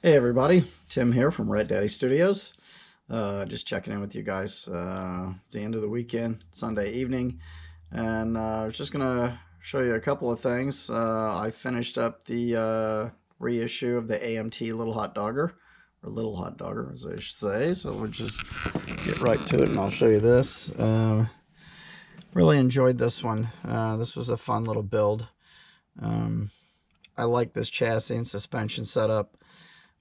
Hey everybody, Tim here from Red Daddy Studios. Just checking in with you guys. It's the end of the weekend, Sunday evening, and I was just gonna show you a couple of things. I finished up the reissue of the AMT Little Hot Dogger, or Little Hot Dogger as I should say. So we'll just get right to it and I'll show you this. Really enjoyed this one. This was a fun little build. I like this chassis and suspension setup.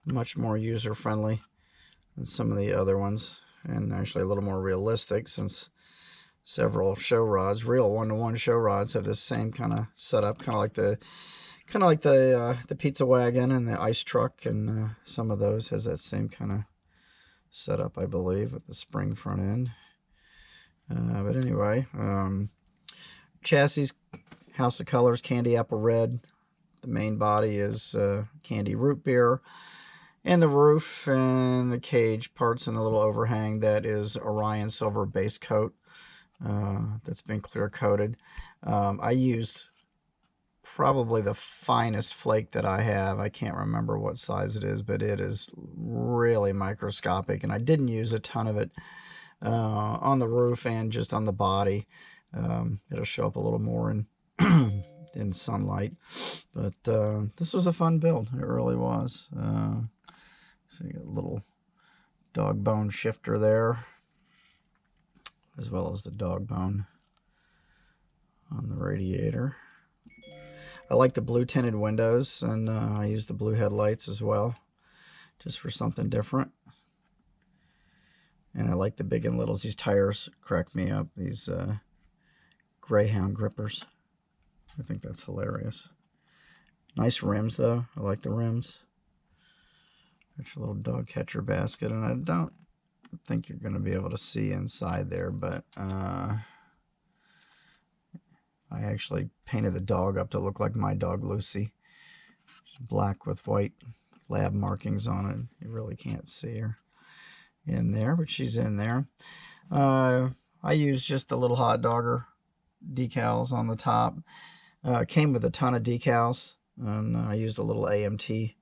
Much more user-friendly than some of the other ones, and actually a little more realistic, since several show rods, real one-to-one show rods, have this same kind of setup, kind of like the pizza wagon and the ice truck, and some of those has that same kind of setup, I believe, with the spring front end. But anyway, chassis, house of colors, candy apple red. The main body is candy root beer. And the roof and the cage parts and the little overhang, that is Orion silver base coat that's been clear coated. I used probably the finest flake that I have. I can't remember what size it is, but it is really microscopic, and I didn't use a ton of it on the roof and just on the body. It'll show up a little more in in sunlight, but this was a fun build. It really was. So you got a little dog bone shifter there, as well as the dog bone on the radiator. I like the blue tinted windows, and I use the blue headlights as well, just for something different. And I like the big and littles. These tires crack me up, these Greyhound grippers. I think that's hilarious. Nice rims though, I like the rims. There's a little dog catcher basket, and I don't think you're going to be able to see inside there, but I actually painted the dog up to look like my dog Lucy. She's black with white lab markings on it. You really can't see her in there, but she's in there. I used just the Lil Hot Dogger decals on the top. Came with a ton of decals, and I used a little AMT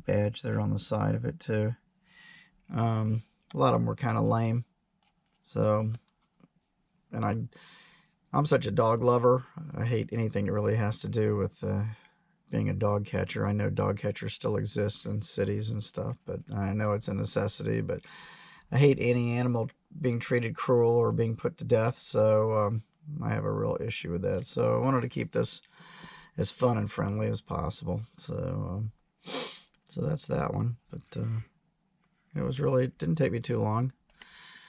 badge there on the side of it too. A lot of them were kind of lame, so, and I'm such a dog lover. I hate anything that really has to do with being a dog catcher. I know dog catchers still exist in cities and stuff, but I know it's a necessity, but I hate any animal being treated cruel or being put to death, so I have a real issue with that. So I wanted to keep this as fun and friendly as possible. So that's that one. But it was really, it didn't take me too long.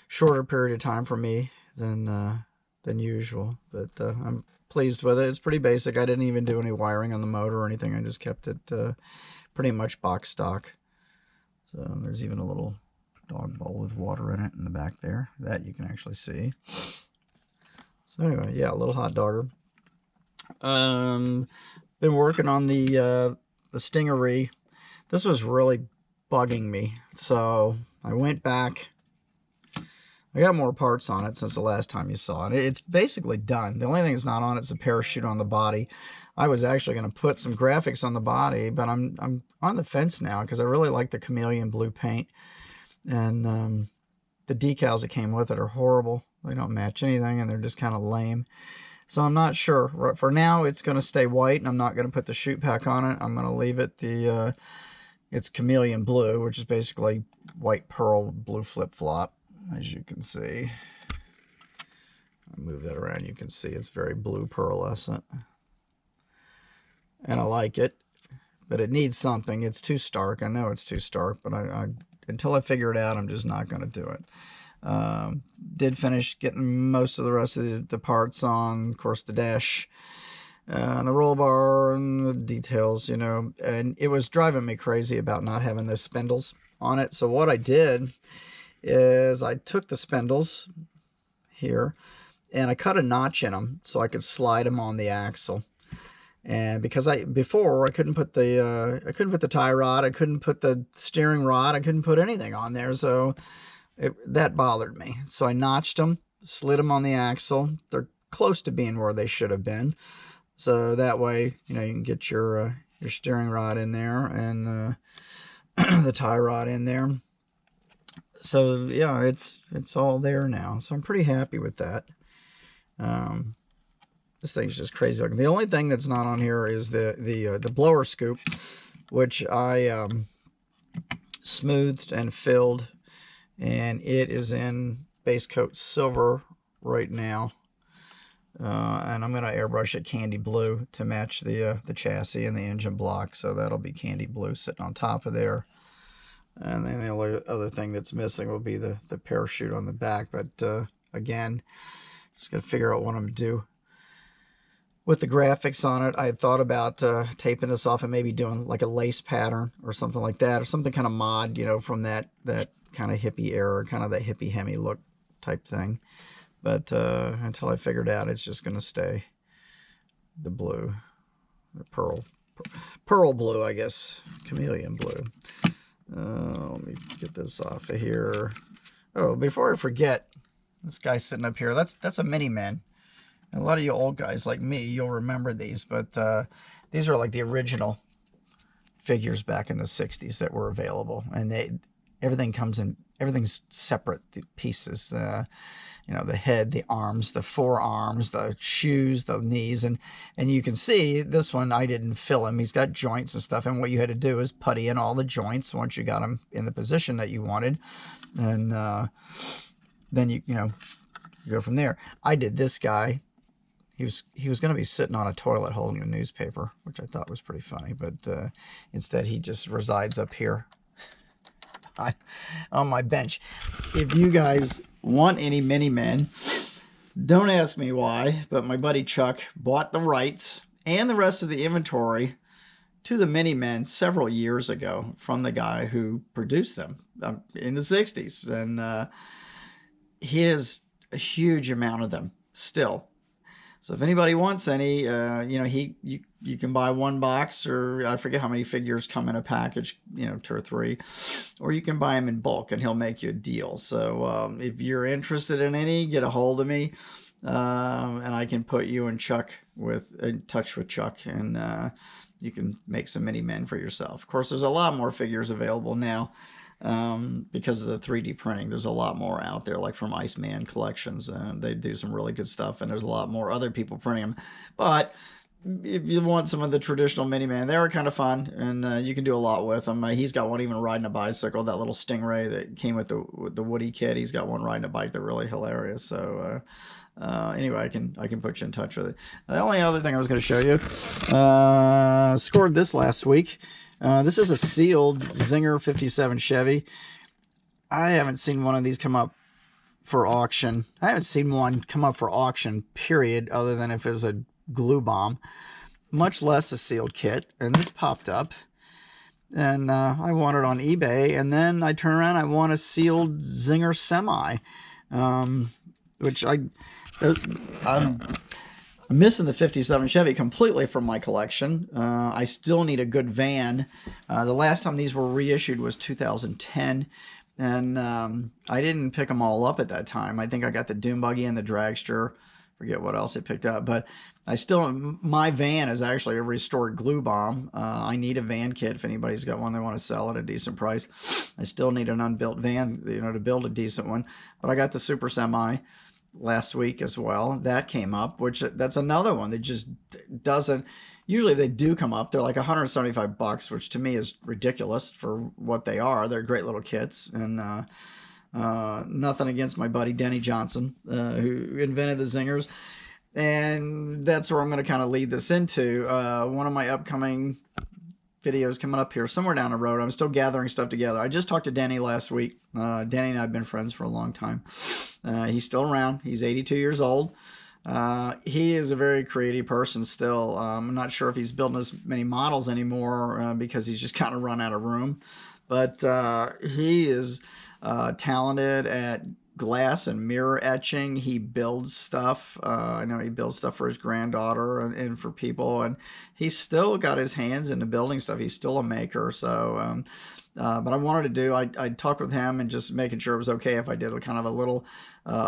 Shorter period of time for me than usual. But I'm pleased with it. It's pretty basic. I didn't even do any wiring on the motor or anything. I just kept it pretty much box stock. So there's even a little dog bowl with water in it in the back there that you can actually see. So anyway, yeah, Lil Hot Dogger. Been working on the Stingaree. This was really bugging me, so I went back. I got more parts on it since the last time you saw it. It's basically done. The only thing that's not on it's a parachute on the body. I was actually going to put some graphics on the body, but I'm on the fence now because I really like the chameleon blue paint, and the decals that came with it are horrible. They don't match anything, and they're just kind of lame. So I'm not sure. For now, it's going to stay white, and I'm not going to put the chute pack on it. I'm going to leave it it's chameleon blue, which is basically white pearl blue flip-flop, as you can see. I'll move that around. You can see it's very blue pearlescent. And I like it, but it needs something. It's too stark. I know it's too stark, but until I figure it out, I'm just not going to do it. Did finish getting most of the rest of the parts on, of course, the dash, and the roll bar, and the details, you know, and it was driving me crazy about not having those spindles on it. So what I did is I took the spindles here and I cut a notch in them so I could slide them on the axle. And because before I couldn't put the tie rod, I couldn't put the steering rod, I couldn't put anything on there, so that bothered me. So I notched them, slid them on the axle. They're close to being where they should have been, so that way, you know, you can get your your steering rod in there, and the tie rod in there. So yeah, it's all there now. So I'm pretty happy with that. This thing's just crazy looking. The only thing that's not on here is the blower scoop, which I smoothed and filled, and it is in base coat silver right now. And I'm going to airbrush it candy blue to match the chassis and the engine block. So that'll be candy blue sitting on top of there. And then the only other thing that's missing will be the parachute on the back. But again, just got to figure out what I'm going to do with the graphics on it. I had thought about taping this off and maybe doing like a lace pattern or something like that, or something kind of mod, you know, from that kind of hippie era, kind of that hippie Hemi look type thing. But until I figured out, it's just going to stay the blue, the pearl blue, I guess, chameleon blue. Let me get this off of here. Oh, before I forget, this guy sitting up here, that's a Mini-Men. A lot of you old guys like me, you'll remember these, but these are like the original figures back in the 60s that were available, and everything's separate pieces. You know, the head, the arms, the forearms, the shoes, the knees, and you can see this one I didn't fill him. He's got joints and stuff, and what you had to do is putty in all the joints once you got him in the position that you wanted, and then you go from there. I did this guy. He was going to be sitting on a toilet holding a newspaper, which I thought was pretty funny, but instead he just resides up here on my bench. If you guys want any Mini-Men, don't ask me why, but my buddy Chuck bought the rights and the rest of the inventory to the Mini-Men several years ago from the guy who produced them in the 60s, and he has a huge amount of them still. So if anybody wants any, you can buy one box, or I forget how many figures come in a package, 2 or 3, or you can buy them in bulk and he'll make you a deal. So if you're interested in any, get a hold of me, and I can put you in touch with Chuck, and you can make some Mini-Men for yourself. Of course, there's a lot more figures available now. Because of the 3D printing, there's a lot more out there, like from Iceman Collections, and they do some really good stuff, and there's a lot more other people printing them. But if you want some of the traditional Mini-Men, they are kind of fun, and you can do a lot with them. He's got one even riding a bicycle, that little Stingaree that came with the Woody kit. He's got one riding a bike. They're really hilarious. So anyway, I can put you in touch with it. The only other thing I was going to show you, scored this last week. This is a sealed Zinger 57 Chevy. I haven't seen one of these come up for auction. I haven't seen one come up for auction, period, other than if it was a glue bomb, much less a sealed kit. And this popped up, and I want it on eBay, and then I turn around, I want a sealed Zinger Semi, which I'm missing the 57 Chevy completely from my collection. I still need a good van. The last time these were reissued was 2010, and I didn't pick them all up at that time. I think I got the Doom Buggy and the Dragster. Forget what else I picked up, but my van is actually a restored glue bomb. I need a van kit if anybody's got one they want to sell at a decent price. I still need an unbuilt van, to build a decent one. But I got the Super Semi last week as well. That came up, which that's another one that just doesn't. Usually they do come up. They're like $175, which to me is ridiculous for what they are. They're great little kits, and nothing against my buddy Denny Johnson, who invented the Zingers. And that's where I'm going to kind of lead this into. One of my upcoming videos coming up here somewhere down the road. I'm still gathering stuff together. I just talked to Denny last week. Denny and I have been friends for a long time. He's still around. He's 82 years old. He is a very creative person still. I'm not sure if he's building as many models anymore because he's just kind of run out of room. But he is talented at glass and mirror etching. He builds stuff. I know he builds stuff for his granddaughter and for people, and he's still got his hands into building stuff. He's still a maker. So but I wanted to do, I talked with him and just making sure it was okay if I did a kind of a little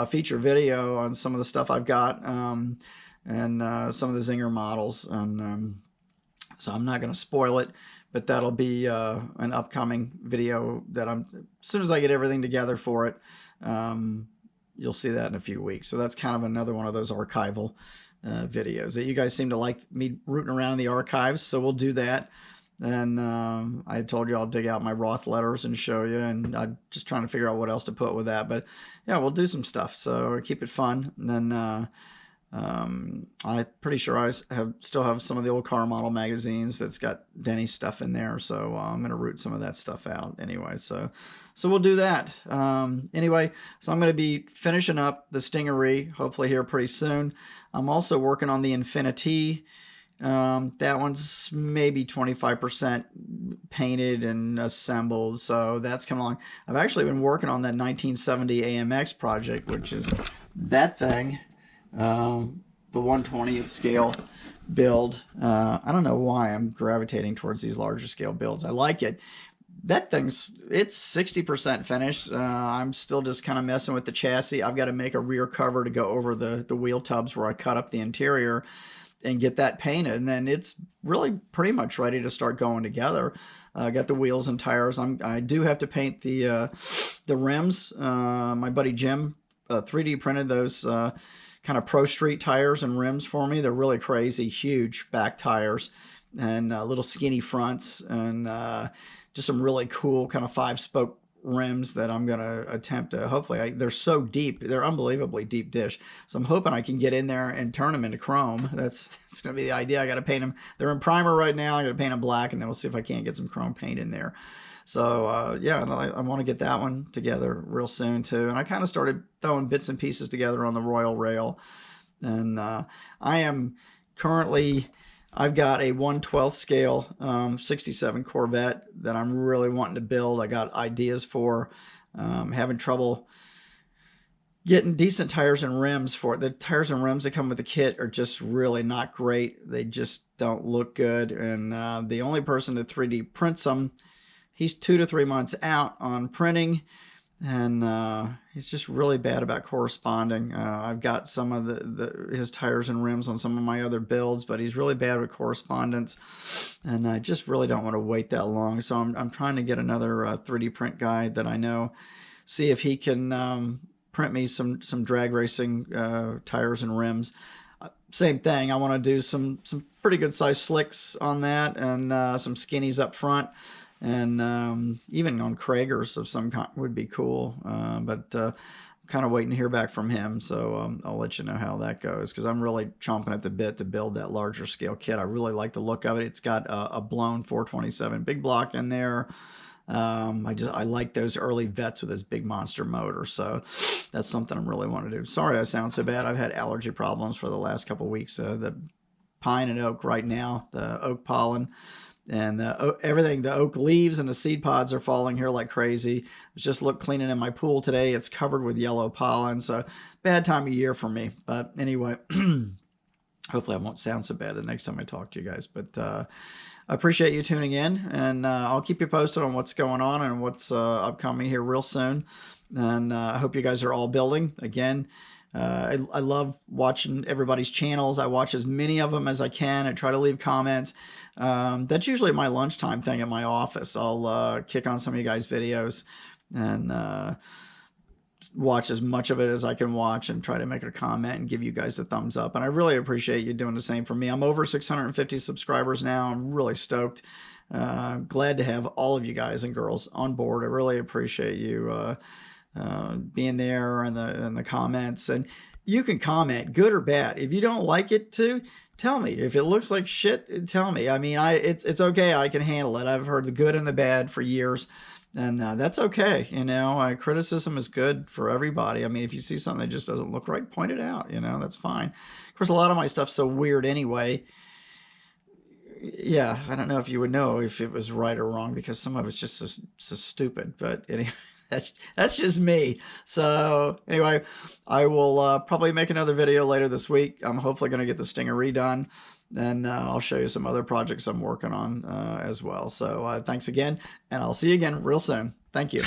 feature video on some of the stuff I've got, and some of the Zinger models. And So I'm not going to spoil it, but that'll be an upcoming video that as soon as I get everything together for it, you'll see that in a few weeks. So that's kind of another one of those archival videos that you guys seem to like me rooting around in the archives. So we'll do that. And I told you I'll dig out my Roth letters and show you, and I'm just trying to figure out what else to put with that. But yeah, we'll do some stuff. So keep it fun. And then I'm pretty sure I still have some of the old car model magazines that's got Denny's stuff in there, so I'm gonna root some of that stuff out anyway. So we'll do that. Anyway, so I'm gonna be finishing up the Stingaree hopefully here pretty soon. I'm also working on the Infinity. That one's maybe 25% painted and assembled, so that's coming along. I've actually been working on that 1970 AMX project, which is that thing. The 1/20th scale build. I don't know why I'm gravitating towards these larger scale builds. I like it. That it's 60% finished. I'm still just kind of messing with the chassis. I've got to make a rear cover to go over the wheel tubs where I cut up the interior and get that painted, and then it's really pretty much ready to start going together. I got the wheels and tires. I do have to paint the rims. My buddy Jim 3D printed those kind of Pro Street tires and rims for me. They're really crazy, huge back tires and little skinny fronts, and just some really cool kind of 5-spoke rims that I'm going to attempt to, hopefully, they're so deep. They're unbelievably deep dish. So I'm hoping I can get in there and turn them into chrome. That's going to be the idea. I got to paint them. They're in primer right now. I got to paint them black, and then we'll see if I can't get some chrome paint in there. So yeah, I want to get that one together real soon too. And I kind of started throwing bits and pieces together on the Royal Rail. And I am currently, I've got a 1/12 scale 67 Corvette that I'm really wanting to build. I got ideas for, having trouble getting decent tires and rims for it. The tires and rims that come with the kit are just really not great. They just don't look good. And the only person to 3D prints them, he's 2 to 3 months out on printing, and he's just really bad about corresponding. I've got some of his tires and rims on some of my other builds, but he's really bad with correspondence, and I just really don't want to wait that long. So I'm trying to get another 3D print guy that I know, see if he can print me some drag racing tires and rims. Same thing. I want to do some pretty good sized slicks on that, and some skinnies up front. And even on Kragers of some kind would be cool, but I'm kind of waiting to hear back from him, so I'll let you know how that goes, because I'm really chomping at the bit to build that larger scale kit. I really like the look of it. It's got a blown 427 big block in there. I like those early Vets with this big monster motor, so that's something I really want to do. Sorry I sound so bad. I've had allergy problems for the last couple of weeks. The pine and oak right now, the oak pollen, and everything, the oak leaves and the seed pods are falling here like crazy. It's just cleaning in my pool today. It's covered with yellow pollen, so bad time of year for me. But anyway, hopefully I won't sound so bad the next time I talk to you guys. But I appreciate you tuning in, and I'll keep you posted on what's going on and what's upcoming here real soon. And I hope you guys are all building. Again, I love watching everybody's channels. I watch as many of them as I can. I try to leave comments. That's usually my lunchtime thing at my office. I'll kick on some of you guys' videos and watch as much of it as I can watch and try to make a comment and give you guys the thumbs up. And I really appreciate you doing the same for me. I'm over 650 subscribers now. I'm really stoked. Glad to have all of you guys and girls on board. I really appreciate you being there in the comments. And you can comment, good or bad. If you don't like it too, tell me. If it looks like shit, tell me. I mean, it's okay. I can handle it. I've heard the good and the bad for years, and that's okay. You know, criticism is good for everybody. I mean, if you see something that just doesn't look right, point it out. You know, that's fine. Of course, a lot of my stuff's so weird anyway. Yeah, I don't know if you would know if it was right or wrong, because some of it's just so stupid. But anyway. That's just me. So anyway, I will probably make another video later this week. I'm hopefully going to get the Stingaree done, and I'll show you some other projects I'm working on as well. So thanks again, and I'll see you again real soon. Thank you.